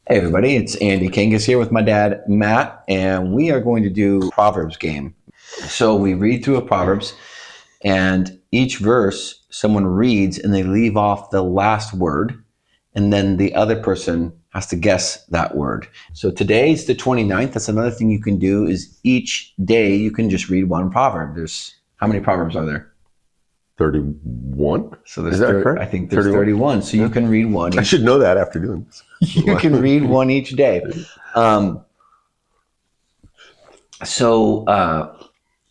Hey everybody, it's Andy Kangas here with my dad, Matt, and we are going to do Proverbs game. So we read through a Proverbs, and each verse someone reads and they leave off the last word, and then the other person has to guess that word. So today's the 29th. That's another thing you can do is each day you can just read one proverb. How many proverbs are there? 31? So there's Is that correct? I think there's 31. So you can read one. I should know that after doing this. You can read one each day.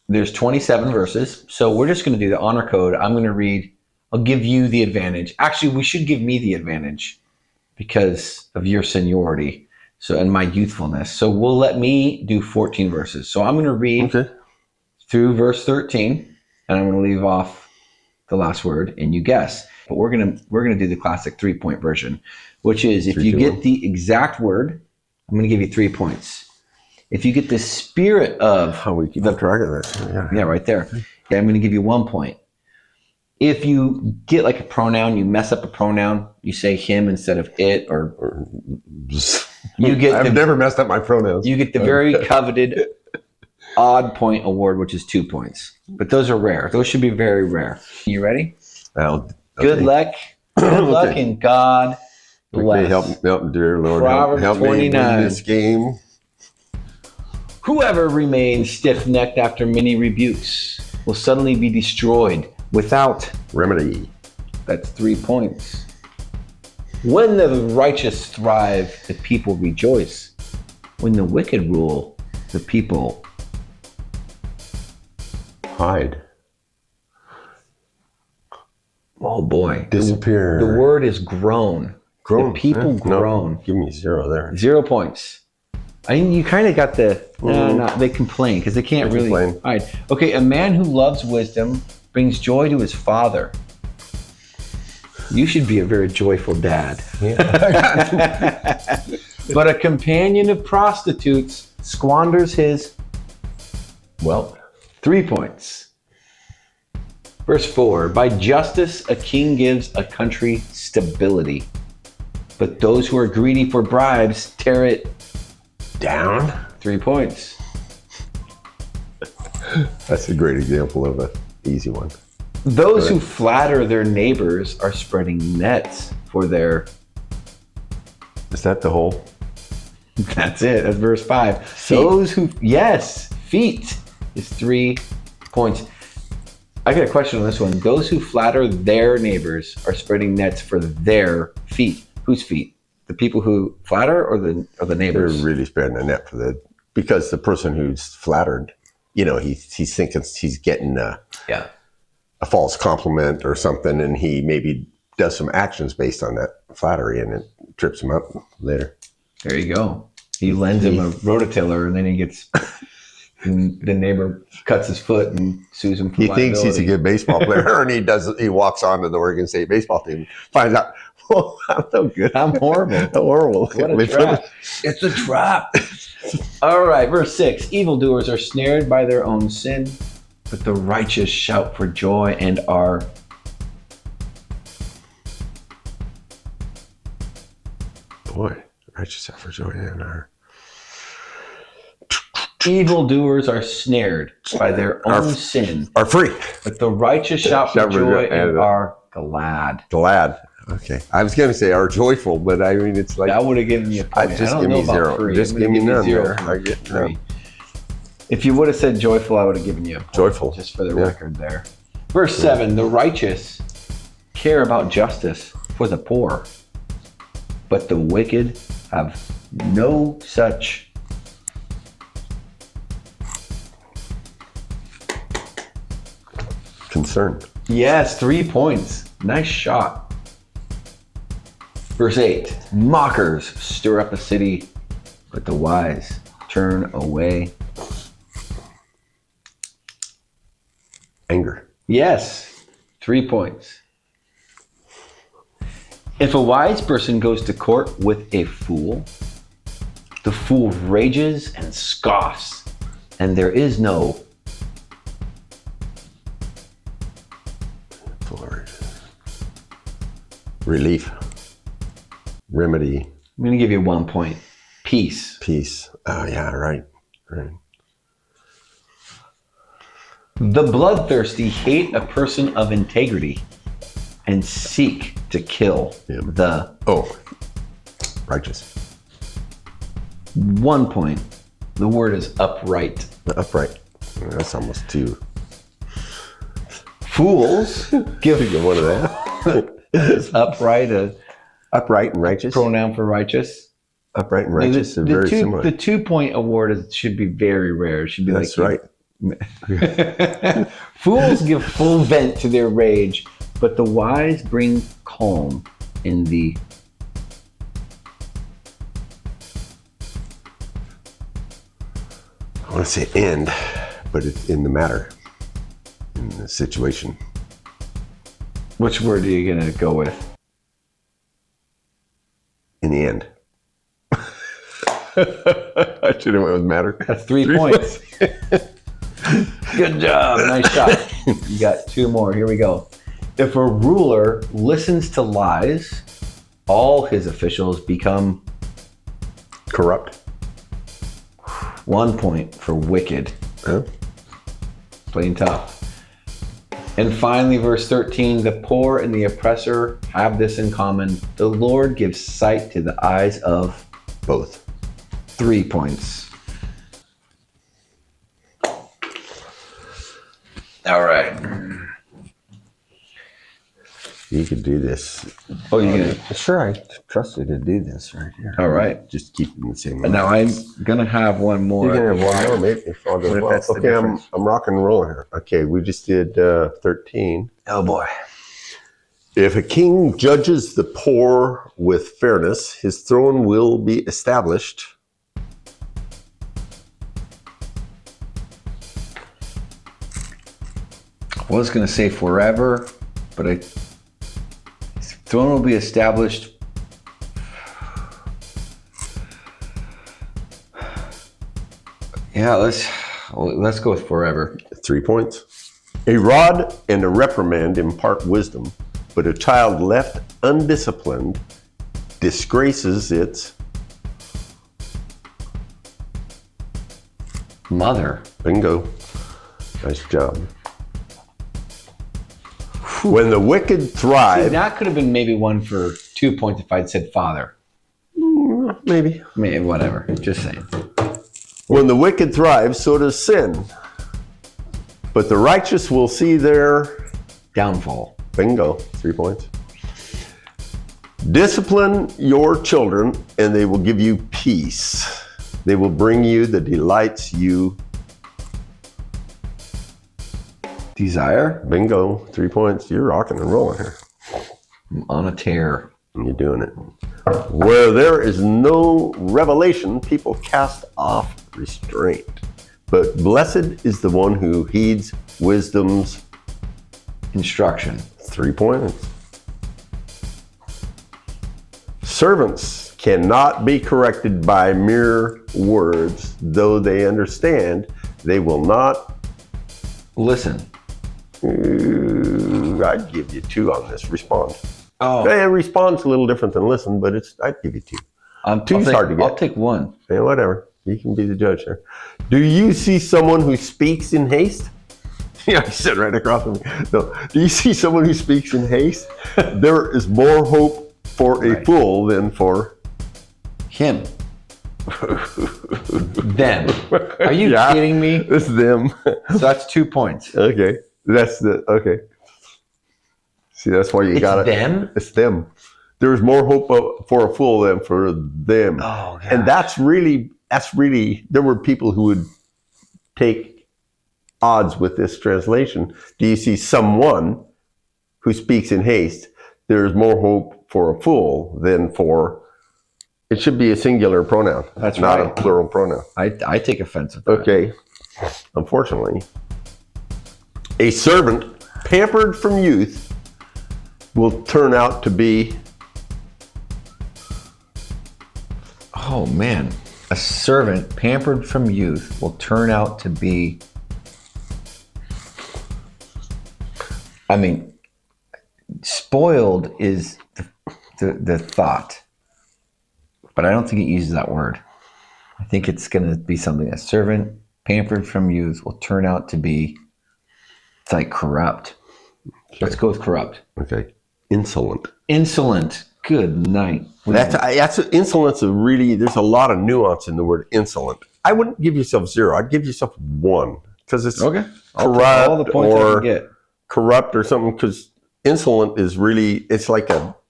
There's 27 verses. So we're just going to do the honor code. I'm going to read. I'll give you the advantage. Actually, we should give me the advantage because of your seniority. And my youthfulness. So we'll let me do 14 verses. So I'm going to read through verse 13, and I'm going to leave off the last word, and you guess. But we're gonna do the classic 3-point version, which is if you get the exact word, I'm gonna give you 3 points. If you get the spirit of how we keep track of that, yeah, right there, I'm gonna give you 1 point. If you get like a pronoun, you mess up a pronoun, you say him instead of it, or you get. I've never messed up my pronouns. You get the very coveted odd point award, which is 2 points. But those are rare. Those should be very rare. You ready? Good luck. Good luck and God bless. Help, dear Lord. Proverbs help 29. me win this game. Whoever remains stiff-necked after many rebukes will suddenly be destroyed without remedy. That's 3 points. When the righteous thrive, the people rejoice. When the wicked rule, the people hide. Oh boy. Disappear. The word is groan. The people groan. No, give me 0 there. 0 points. I mean, you kind of got the, they complain because they can't really hide. Okay, a man who loves wisdom brings joy to his father. You should be a very joyful dad. Yeah. But a companion of prostitutes squanders his wealth. 3 points. Verse 4, by justice a king gives a country stability, but those who are greedy for bribes tear it down. 3 points. That's a great example of an easy one. Those who flatter their neighbors are spreading nets for their... Is that the whole? That's it. That's verse 5. Feet. Those who... Yes, feet is 3 points. I got a question on this one. Those who flatter their neighbors are spreading nets for their feet. Whose feet? The people who flatter or the neighbors? They're really spreading a net for because the person who's flattered, he's thinking he's getting a false compliment or something, and he maybe does some actions based on that flattery, and it trips him up later. There you go. He lends him a rototiller, and then he gets... And the neighbor cuts his foot and sues him for liability. He thinks he's a good baseball player, and he walks on to the Oregon State baseball team, finds out, oh, I'm no good. I'm horrible. I'm horrible. What a trap. It's a trap. All right, verse 6. Evildoers are snared by their own sin, but the righteous shout for joy and are... Boy, righteous shout for joy and are... Evildoers are snared by their own sin. Are free. But the righteous shout for joy and are glad. Glad. Okay. I was going to say are joyful, but I mean, it's like... That would have given you a point. Just give me 0. Free. Just give me none. I get 3. If you would have said joyful, I would have given you a point. Joyful. Just for the record there. Verse 7, the righteous care about justice for the poor, but the wicked have no such... concern. Yes, 3 points. Nice shot. Verse 8, mockers stir up a city, but the wise turn away. Anger. Yes, 3 points. If a wise person goes to court with a fool, the fool rages and scoffs, and there is no relief, remedy, I'm going to give you 1 point. Peace. Peace. Oh, yeah, right. The bloodthirsty hate a person of integrity and seek to kill the... righteous. 1 point. The word is upright. Upright. That's almost two. Fools give one of that. Is upright upright and righteous. Pronoun for righteous. Upright and righteous are very similar. The 2 point award should be very rare. It should be That's right. Fools give full vent to their rage, but the wise bring calm in the... I want to say end, but it's in the matter, in the situation. Which word are you going to go with? In the end. I should have went with matter. That's 3 points. Good job. Nice shot. You got 2 more. Here we go. If a ruler listens to lies, all his officials become... corrupt. 1 point for wicked. Plain tough. And finally, verse 13, the poor and the oppressor have this in common. The Lord gives sight to the eyes of both. 3 points. All right. You could do this. Oh, you're going to? Sure, I trust you to do this right here. All right. Just keep it in the same way. Now, I'm going to have one more. You're going to have one more, maybe. If all goes well. Okay, I'm rock and rolling here. Okay, we just did 13. Oh, boy. If a king judges the poor with fairness, his throne will be established. I was going to say forever, but his throne will be established. Yeah, let's go with forever. 3 points. A rod and a reprimand impart wisdom, but a child left undisciplined disgraces its mother. Bingo. Nice job. When the wicked thrive... See, that could have been maybe one for 2 points if I'd said father. Maybe. Whatever. Just saying. When the wicked thrive, so does sin. But the righteous will see their... downfall. Bingo. 3 points. Discipline your children, and they will give you peace. They will bring you the delights you... desire. Bingo. 3 points. You're rocking and rolling here. I'm on a tear. You're doing it. Where there is no revelation, people cast off restraint. But blessed is the one who heeds wisdom's instruction. 3 points. Servants cannot be corrected by mere words. Though they understand, they will not listen. I'd give you 2 on this. Respond. Oh. Yeah, respond's a little different than listen, but I'd give you 2. 2's hard to get. I'll take 1. Yeah, whatever. You can be the judge there. Do you see someone who speaks in haste? Yeah, I said right across from me. No. Do you see someone who speaks in haste? There is more hope for a fool than for him. Them. Are you kidding me? It's them. So that's 2 points. Okay. Okay. See, that's why you got it. It's them? It's them. There's more hope for a fool than for them. Oh, gosh. And that's really, there were people who would take odds with this translation. Do you see someone who speaks in haste? There's more hope for a fool than for, it should be a singular pronoun. That's not right. a plural pronoun. I take offense at that. Okay. Unfortunately, a servant pampered from youth will turn out to be... Oh, man. A servant pampered from youth will turn out to be... I mean, spoiled is the thought. But I don't think it uses that word. I think it's going to be something that servant, pampered from youth, will turn out to be, it's like corrupt. Okay. Let's go with corrupt. Okay. Insolent. Insolent. Good night. That's insolence. There's a lot of nuance in the word insolent. I wouldn't give yourself 0. I'd give yourself 1 because it's okay. Corrupt all the points I can get. Corrupt or something. Because insolent is really, it's like what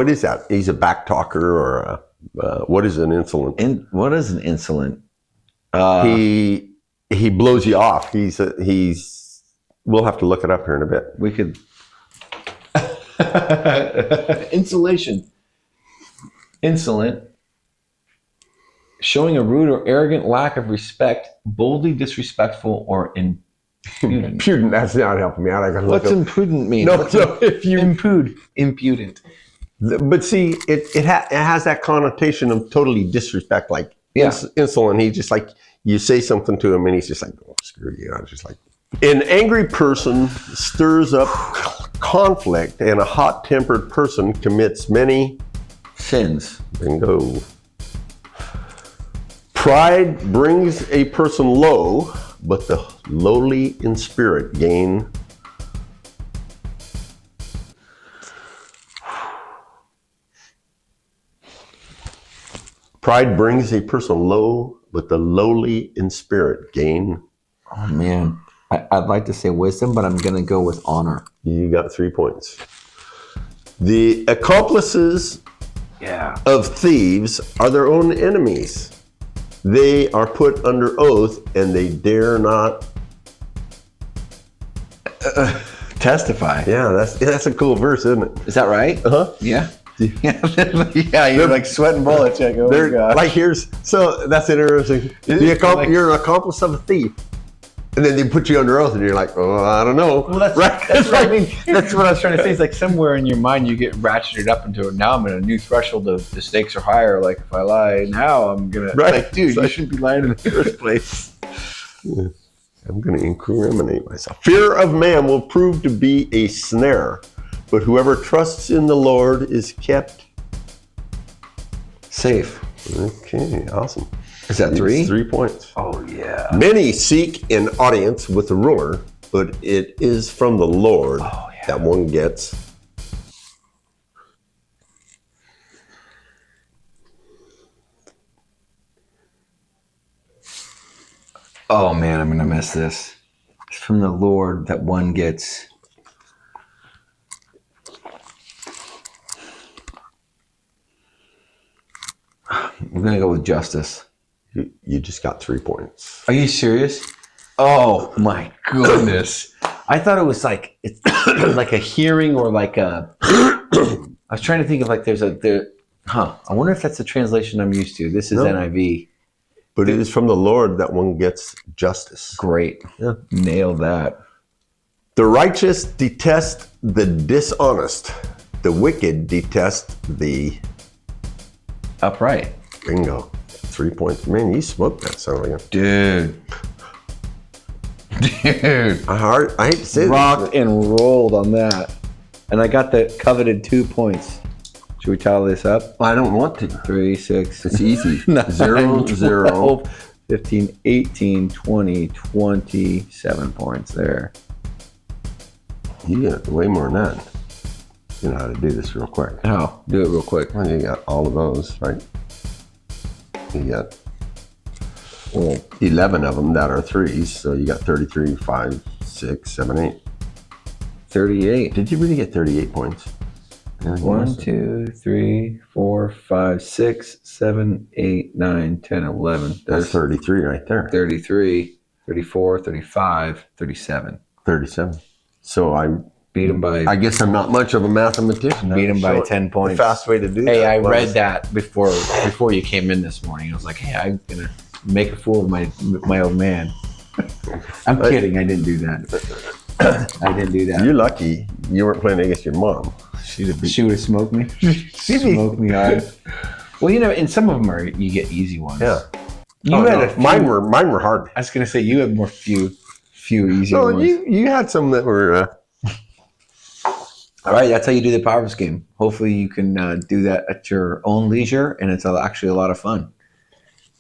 is that? He's a back talker or what is an insolent? What is an insolent? He blows you off. We'll have to look it up here in a bit. We could. Insolation. Insolent. Showing a rude or arrogant lack of respect, boldly disrespectful or impudent. Impudent, that's not helping me out. I gotta look What's impudent mean? No, if you impudent. But see, it has that connotation of totally disrespect, like insolent. He just like, you say something to him and he's just like, oh, screw you. I'm just like, an angry person stirs up conflict, and a hot-tempered person commits many sins. Bingo. Pride brings a person low, but the lowly in spirit gain. Pride brings a person low, but the lowly in spirit gain. Oh man, I'd like to say wisdom, but I'm going to go with honor. You got 3 points. The accomplices of thieves are their own enemies. They are put under oath and they dare not testify. Yeah, that's a cool verse, isn't it? Is that right? Uh-huh. Yeah. Yeah, you're like sweating bullets. Like, oh my gosh. So that's interesting. You're an accomplice of a thief. And then they put you under oath and you're like, oh, I don't know. Well, that's right. That's what I mean. That's what I was trying to say. It's like somewhere in your mind you get ratcheted up into, now I'm at a new threshold of the stakes are higher. Like if I lie now, I'm going to, like, dude, you shouldn't be lying in the first place. Yeah. I'm going to incriminate myself. Fear of man will prove to be a snare, but whoever trusts in the Lord is kept safe. Okay, awesome. Is that 3? 3 points. Oh, yeah. Many seek an audience with the ruler, but it is from the Lord that one gets. Oh, man, I'm going to miss this. It's from the Lord that one gets. We're going to go with justice. You just got 3 points. Are you serious? Oh my goodness. I thought it was like, it's like a hearing or like a, I was trying to think of like I wonder if that's the translation I'm used to. This is NIV. But it is from the Lord that one gets justice. Great. Yeah. Nailed that. The righteous detest the dishonest. The wicked detest the upright. Bingo. 3 points. Man, you smoked that sound like a dude. I hate to say rocked and rolled on that. And I got the coveted 2 points. Should we tally this up? I don't want to. 3, 6. It's easy. 9, 0, 12, 15, 18, 20, 27 points there. You got way more than that. You know how to do this real quick. Oh, do it real quick. Well, you got all of those, right? You got 11 of them that are 3s, so you got 33, 5, 6, 7, 8. 38. Did you really get 38 points? 1, 2, 3, 4, 5, 6, 7, 8, 9, 10, 11. That's 33 right there. 33, 34, 35, 37. 37. So I beat him by... I guess I'm not much of a mathematician. Beat him by 10 points. The fast way to do that. Hey, I read that before you came in this morning. I was like, hey, I'm going to make a fool of my old man. I'm kidding. I didn't do that. I didn't do that. You're lucky you weren't playing against your mom. She would have smoked me. She'd smoked me hard. Well, you know, and some of them you get easy ones. Yeah. Mine were hard. I was going to say you had few easy ones. You had some that were All right, that's how you do the Proverbs game. Hopefully you can do that at your own leisure, and it's actually a lot of fun.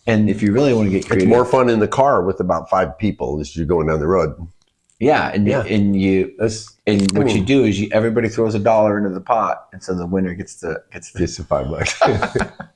And if you really want to get creative, it's more fun in the car with about 5 people as you're going down the road. Yeah, and what you do is everybody throws $1 into the pot, and so the winner gets the $5.